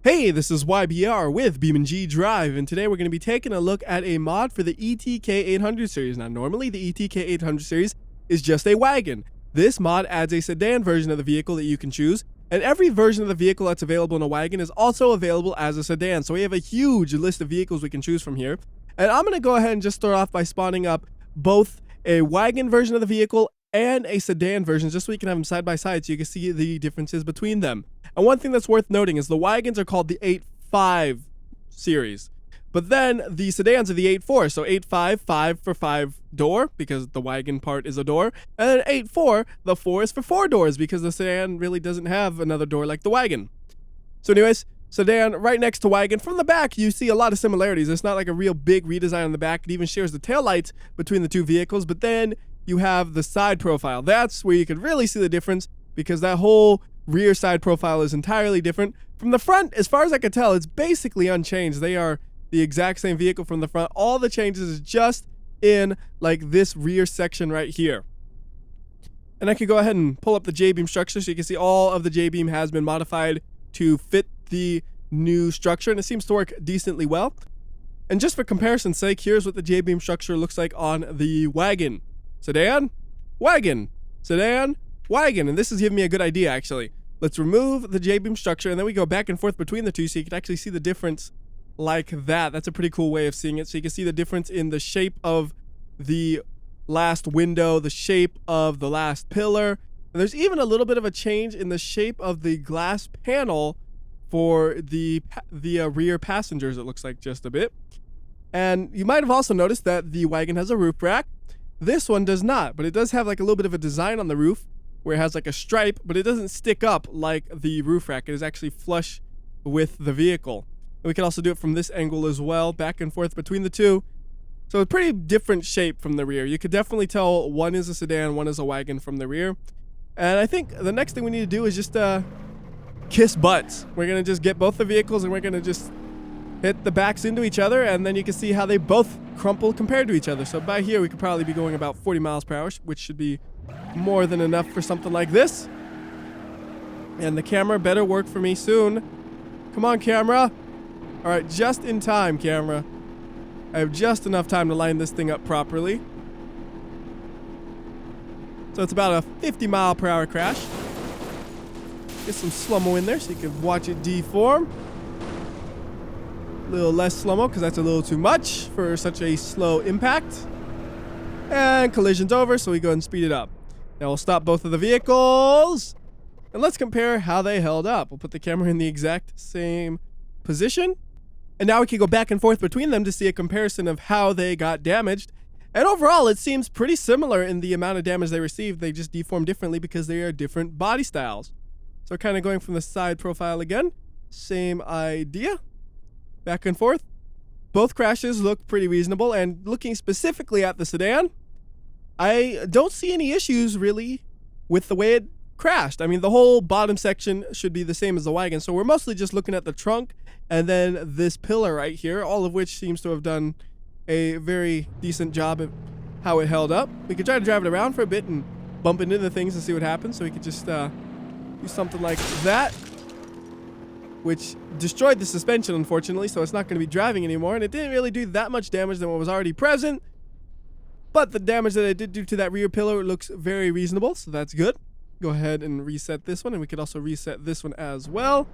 Hey, this is WhyBeAre with BeamNG.drive, and today we're going to be taking a look at a mod for the ETK 800 series. Now, normally the ETK 800 series is just a wagon. This mod adds a sedan version of the vehicle that you can choose, and every version of the vehicle that's available in a wagon is also available as a sedan. So we have a huge list of vehicles we can choose from here. And I'm going to go ahead and just start off by spawning up both a wagon version of the vehicle and a sedan version, just so we can have them side by side so you can see the differences between them. And one thing that's worth noting is the wagons are called the 8.5 series, but then the sedans are the 8.4. So 8.5, 5 for 5 door, because the wagon part is a door, and then 8.4, the 4 is for 4 doors, because the sedan really doesn't have another door like the wagon. So anyways, sedan right next to wagon. From the back, you see a lot of similarities. It's not like a real big redesign on the back. It even shares the taillights between the two vehicles, but then you have the side profile. That's where you can really see the difference, because that whole rear side profile is entirely different. From the front, as far as I can tell, it's basically unchanged. They are the exact same vehicle from the front. All the changes is just in like this rear section right here. And I could go ahead and pull up the J-beam structure so you can see all of the J-beam has been modified to fit the new structure, and it seems to work decently well. And just for comparison's sake, here's what the J-beam structure looks like on the wagon. Sedan, wagon, sedan, wagon. And this is giving me a good idea, actually. Let's remove the J-beam structure, and then we go back and forth between the two so you can actually see the difference like that. That's a pretty cool way of seeing it. So you can see the difference in the shape of the last window, the shape of the last pillar. And there's even a little bit of a change in the shape of the glass panel for the rear passengers, it looks like, just a bit. And you might have also noticed that the wagon has a roof rack. This one does not, but it does have like a little bit of a design on the roof where it has like a stripe, but it doesn't stick up like the roof rack. It is actually flush with the vehicle. And we can also do it from this angle as well, back and forth between the two. So a pretty different shape from the rear. You could definitely tell one is a sedan, one is a wagon from the rear. And I think the next thing we need to do is just kiss butts. We're going to just get both the vehicles and we're going to just hit the backs into each other, and then you can see how they both crumple compared to each other. So by here we could probably be going about 40 miles per hour, which should be more than enough for something like this. And the camera better work for me soon. Come on, camera. All right, just in time, camera. I have just enough time to line this thing up properly. So it's about a 50 mile per hour crash. Get some slow-mo in there so you can watch it deform. A little less slow-mo because that's a little too much for such a slow impact. And collision's over, so we go ahead and speed it up. Now we'll stop both of the vehicles, and let's compare how they held up. We'll put the camera in the exact same position, and now we can go back and forth between them to see a comparison of how they got damaged. And overall, it seems pretty similar in the amount of damage they received. They just deform differently because they are different body styles. So kind of going from the side profile again, same idea. Back and forth. Both crashes look pretty reasonable, and looking specifically at the sedan, I don't see any issues really with the way it crashed. I mean, the whole bottom section should be the same as the wagon, so we're mostly just looking at the trunk and then this pillar right here, all of which seems to have done a very decent job of how it held up. We could try to drive it around for a bit and bump into the things and see what happens, so we could just do something like that, which destroyed the suspension, unfortunately, so it's not going to be driving anymore, and it didn't really do that much damage than what was already present, but the damage that it did do to that rear pillar looks very reasonable, so that's good. Go ahead and reset this one, and we could also reset this one as well.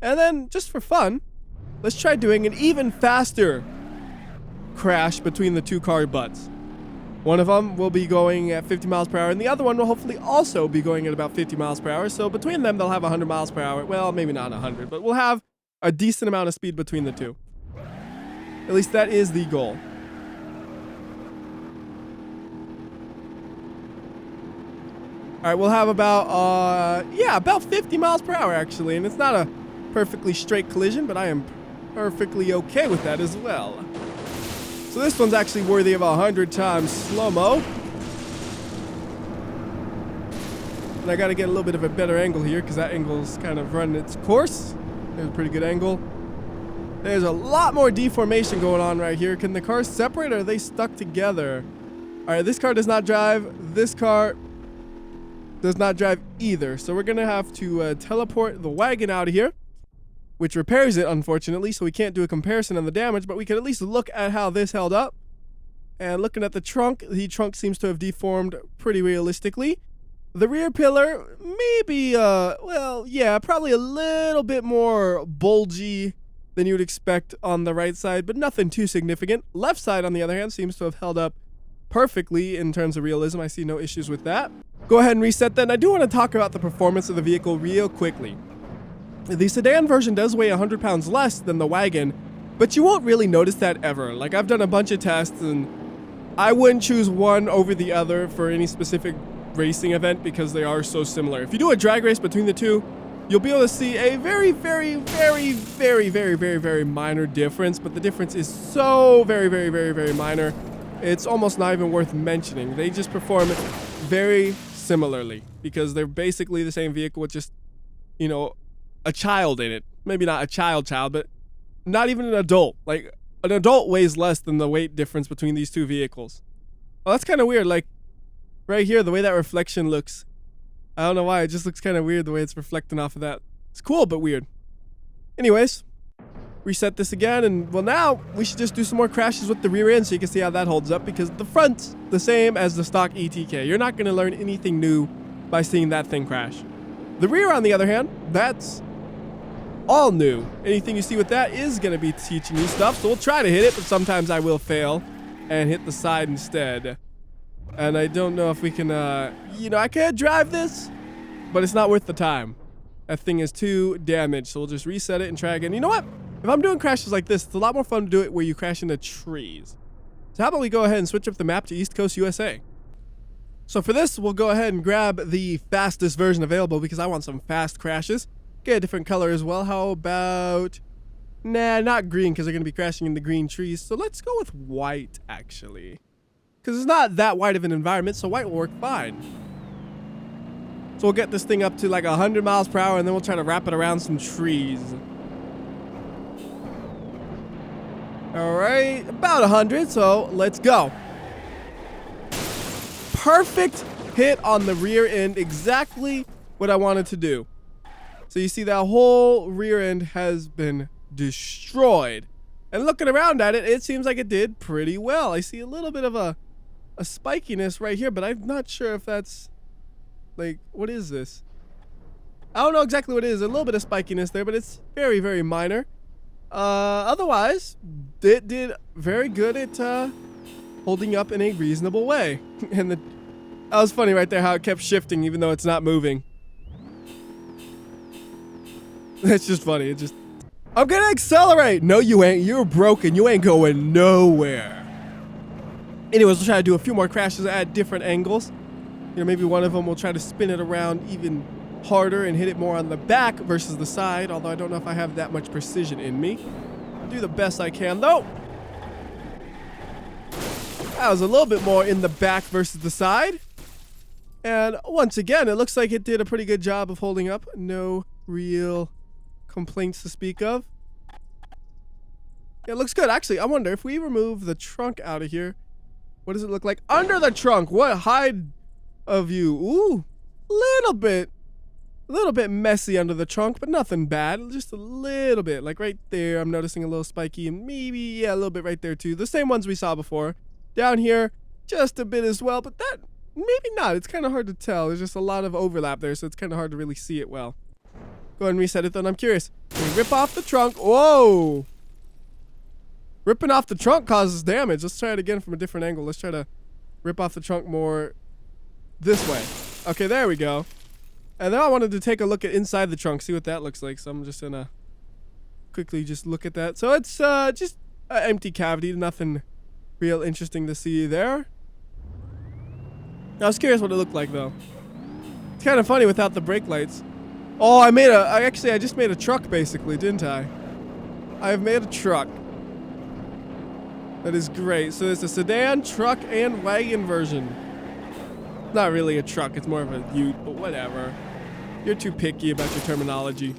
And then, just for fun, let's try doing an even faster crash between the two car butts. One of them will be going at 50 miles per hour, and the other one will hopefully also be going at about 50 miles per hour. So between them, they'll have 100 miles per hour. Well, maybe not 100, but we'll have a decent amount of speed between the two. At least that is the goal. All right, we'll have about, about 50 miles per hour, actually. And it's not a perfectly straight collision, but I am perfectly okay with that as well. So this one's actually worthy of 100 times slow-mo. And I got to get a little bit of a better angle here because that angle's kind of running its course. There's a pretty good angle. There's a lot more deformation going on right here. Can the cars separate, or are they stuck together? All right, this car does not drive. This car does not drive either. So we're going to have to teleport the wagon out of here. which repairs it, unfortunately, so we can't do a comparison on the damage, but we can at least look at how this held up. And looking at the trunk seems to have deformed pretty realistically. The rear pillar, maybe, well, yeah, probably a little bit more bulgy than you would expect on the right side, but nothing too significant. Left side, on the other hand, seems to have held up perfectly in terms of realism. I see no issues with that. Go ahead and reset that. And I do want to talk about the performance of the vehicle real quickly. The sedan version does weigh 100 pounds less than the wagon, but you won't really notice that ever. Like, I've done a bunch of tests, and I wouldn't choose one over the other for any specific racing event because they are so similar. If you do a drag race between the two, you'll be able to see a very, very, very, very, very, very, very minor difference, but the difference is so very, very, very, very minor. It's almost not even worth mentioning. They just perform very similarly because they're basically the same vehicle with just, you know, a child in it. Maybe not a child, but not even an adult. Like, an adult weighs less than the weight difference between these two vehicles. Well, that's kind of weird. Like, right here, the way that reflection looks, I don't know why, it just looks kind of weird the way it's reflecting off of that. It's cool, but weird. Anyways, reset this again, and well, now we should just do some more crashes with the rear end so you can see how that holds up, because the front's the same as the stock ETK. You're not going to learn anything new by seeing that thing crash. The rear, on the other hand, that's all new. Anything you see with that is going to be teaching you stuff, so we'll try to hit it, but sometimes I will fail and hit the side instead. And I don't know if we can, you know, I can't drive this, but it's not worth the time. That thing is too damaged, so we'll just reset it and try again. You know what? If I'm doing crashes like this, it's a lot more fun to do it where you crash into trees. So how about we go ahead and switch up the map to East Coast, USA. So for this, we'll go ahead and grab the fastest version available because I want some fast crashes. Get a different color as well. How about... Nah, not green because they're going to be crashing into green trees. So let's go with white, actually. Because it's not that wide of an environment, so white will work fine. So we'll get this thing up to like 100 miles per hour, and then we'll try to wrap it around some trees. Alright, about 100, so let's go. Perfect hit on the rear end, exactly what I wanted to do. So you see that whole rear end has been destroyed. And looking around at it, it seems like it did pretty well. I see a little bit of a spikiness right here, but I'm not sure if that's, like, what is this? I don't know exactly what it is. A little bit of spikiness there, but it's very, very minor. Otherwise, it did very good at holding up in a reasonable way. And that was funny right there how it kept shifting even though it's not moving. That's just funny. It just... I'm gonna accelerate! No, you ain't. You're broken. You ain't going nowhere. Anyways, we'll try to do a few more crashes at different angles. You know, maybe one of them will try to spin it around even harder and hit it more on the back versus the side, although I don't know if I have that much precision in me. I'll do the best I can, though. That was a little bit more in the back versus the side. And once again, it looks like it did a pretty good job of holding up. No real complaints to speak of. Yeah, it looks good. Actually, I wonder if we remove the trunk out of here, what does it look like under the trunk? What hide of you? Ooh, little bit messy under the trunk, but nothing bad. Just a little bit, like right there. I'm noticing a little spiky, and maybe, yeah, a little bit right there too. The same ones we saw before. Down here, just a bit as well, but that, maybe not. It's kind of hard to tell. There's just a lot of overlap there, so it's kind of hard to really see it well. Go ahead and reset it then. I'm curious. We rip off the trunk. Whoa! Ripping off the trunk causes damage. Let's try it again from a different angle. Let's try to rip off the trunk more this way. Okay, there we go. And then I wanted to take a look at inside the trunk, see what that looks like. So I'm just gonna quickly just look at that. So it's just an empty cavity. Nothing real interesting to see there. I was curious what it looked like though. It's kind of funny without the brake lights. Oh, I just made a truck basically, didn't I? I've made a truck. That is great. So there's a sedan, truck, and wagon version. Not really a truck, it's more of a ute, but whatever. You're too picky about your terminology.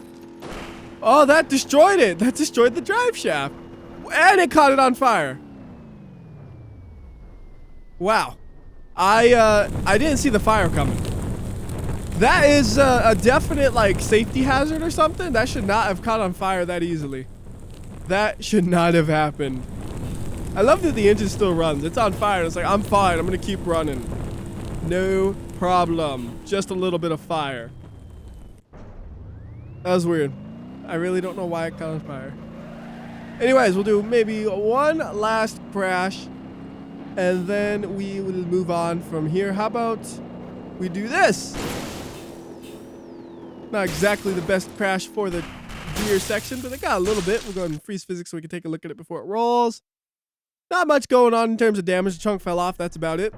Oh, that destroyed it! That destroyed the drive shaft! And it caught it on fire! Wow. I didn't see the fire coming. That is a definite, like, safety hazard or something. That should not have caught on fire that easily. That should not have happened. I love that the engine still runs. It's on fire. It's like, I'm fine. I'm going to keep running. No problem. Just a little bit of fire. That was weird. I really don't know why it caught on fire. Anyways, we'll do maybe one last crash, and then we will move on from here. How about we do this? Not exactly the best crash for the rear section, but it got a little bit. We'll go ahead and freeze physics so we can take a look at it before it rolls. Not much going on in terms of damage. The chunk fell off. That's about it. A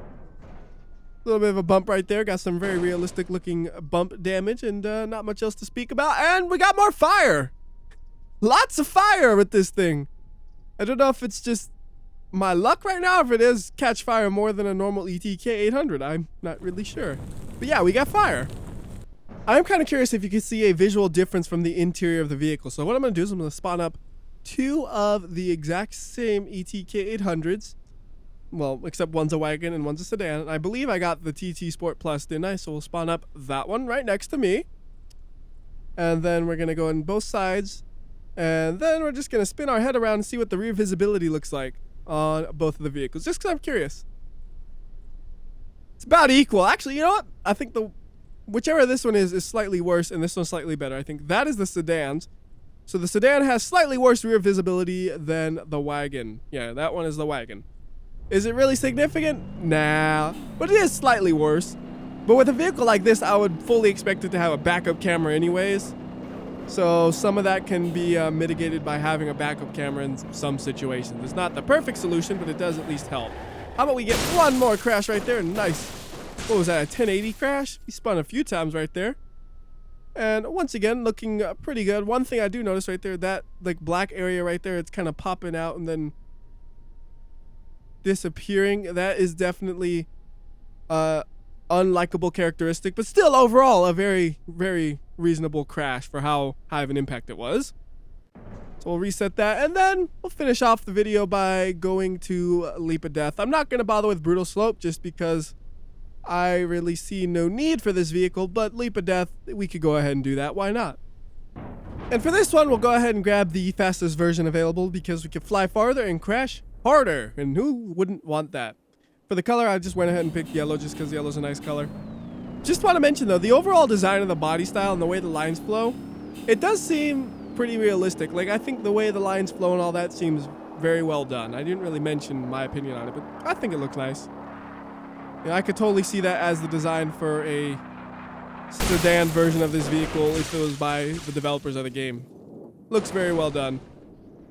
little bit of a bump right there. Got some very realistic looking bump damage, and not much else to speak about. And we got more fire. Lots of fire with this thing. I don't know if it's just my luck right now, if it is catch fire more than a normal ETK 800. I'm not really sure. But yeah, we got fire. I'm kind of curious if you can see a visual difference from the interior of the vehicle. So what I'm going to do is I'm going to spawn up 2 of the exact same ETK 800s. Well, except one's a wagon and one's a sedan. And I believe I got the TT Sport Plus, didn't I? So we'll spawn up that one right next to me. And then we're going to go on both sides. And then we're just going to spin our head around and see what the rear visibility looks like on both of the vehicles. Just because I'm curious. It's about equal. Actually, you know what? I think whichever this one is slightly worse and this one's slightly better. I think that is the sedans. So the sedan has slightly worse rear visibility than the wagon. Yeah, that one is the wagon. Is it really significant? Nah. But it is slightly worse. But with a vehicle like this, I would fully expect it to have a backup camera anyways. So some of that can be mitigated by having a backup camera in some situations. It's not the perfect solution, but it does at least help. How about we get one more crash right there? Nice. What was that, a 1080 crash? We spun a few times right there. And once again, looking pretty good. One thing I do notice right there, that like black area right there, it's kind of popping out and then disappearing. That is definitely unlikable characteristic, but still overall a very, very reasonable crash for how high of an impact it was. So we'll reset that, and then we'll finish off the video by going to Leap of Death. I'm not going to bother with Brutal Slope just because I really see no need for this vehicle, but Leap of Death, we could go ahead and do that. Why not? And for this one, we'll go ahead and grab the fastest version available because we can fly farther and crash harder, and who wouldn't want that? For the color, I just went ahead and picked yellow just because yellow's a nice color. Just want to mention, though, the overall design of the body style and the way the lines flow, it does seem pretty realistic. Like, I think the way the lines flow and all that seems very well done. I didn't really mention my opinion on it, but I think it looks nice. You know, I could totally see that as the design for a sedan version of this vehicle if it was by the developers of the game. Looks very well done.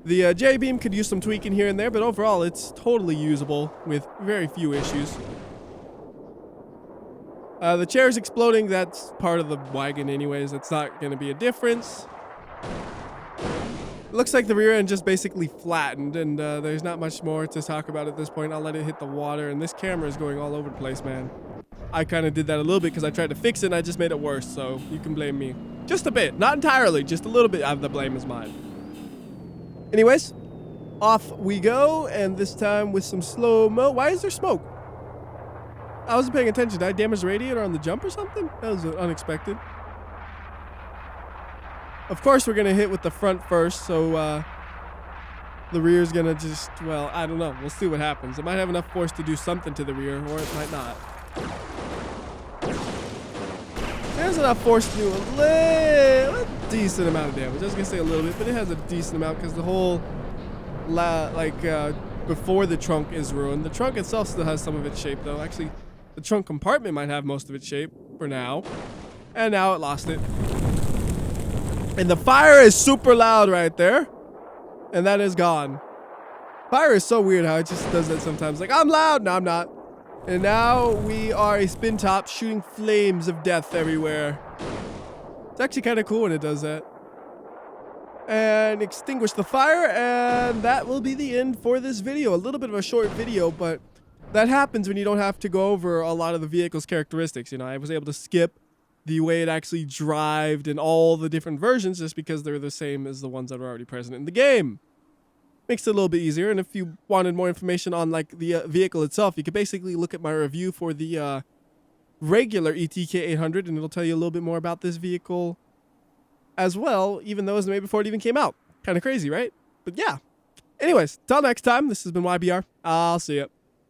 The J-beam could use some tweaking here and there, but overall it's totally usable with very few issues. The chair's exploding. That's part of the wagon anyways. That's not going to be a difference. It looks like the rear end just basically flattened, and there's not much more to talk about at this point. I'll let it hit the water, and this camera is going all over the place, man. I kind of did that a little bit because I tried to fix it, and I just made it worse, so you can blame me. Just a bit. Not entirely. Just a little bit of the blame is mine. Anyways, off we go, and this time with some slow-mo. Why is there smoke? I wasn't paying attention. Did I damage the radiator on the jump or something? That was unexpected. Of course, we're going to hit with the front first, so the rear's going to just, well, I don't know. We'll see what happens. It might have enough force to do something to the rear, or it might not. There's enough force to do a decent amount of damage. I was going to say a little bit, but it has a decent amount because the whole, before the trunk is ruined. The trunk itself still has some of its shape, though. Actually, the trunk compartment might have most of its shape for now. And now it lost it. And the fire is super loud right there. And that is gone. Fire is so weird how it just does that sometimes. Like, I'm loud. No, I'm not. And now we are a spin top shooting flames of death everywhere. It's actually kind of cool when it does that. And extinguish the fire, and that will be the end for this video. A little bit of a short video, but that happens when you don't have to go over a lot of the vehicle's characteristics. You know, I was able to skip the way it actually drived in all the different versions just because they're the same as the ones that are already present in the game. Makes it a little bit easier. And if you wanted more information on like the vehicle itself, you could basically look at my review for the regular ETK 800, and it'll tell you a little bit more about this vehicle as well, even though it was made before it even came out. Kind of crazy, right? But yeah. Anyways, till next time, this has been WhyBeAre. I'll see ya.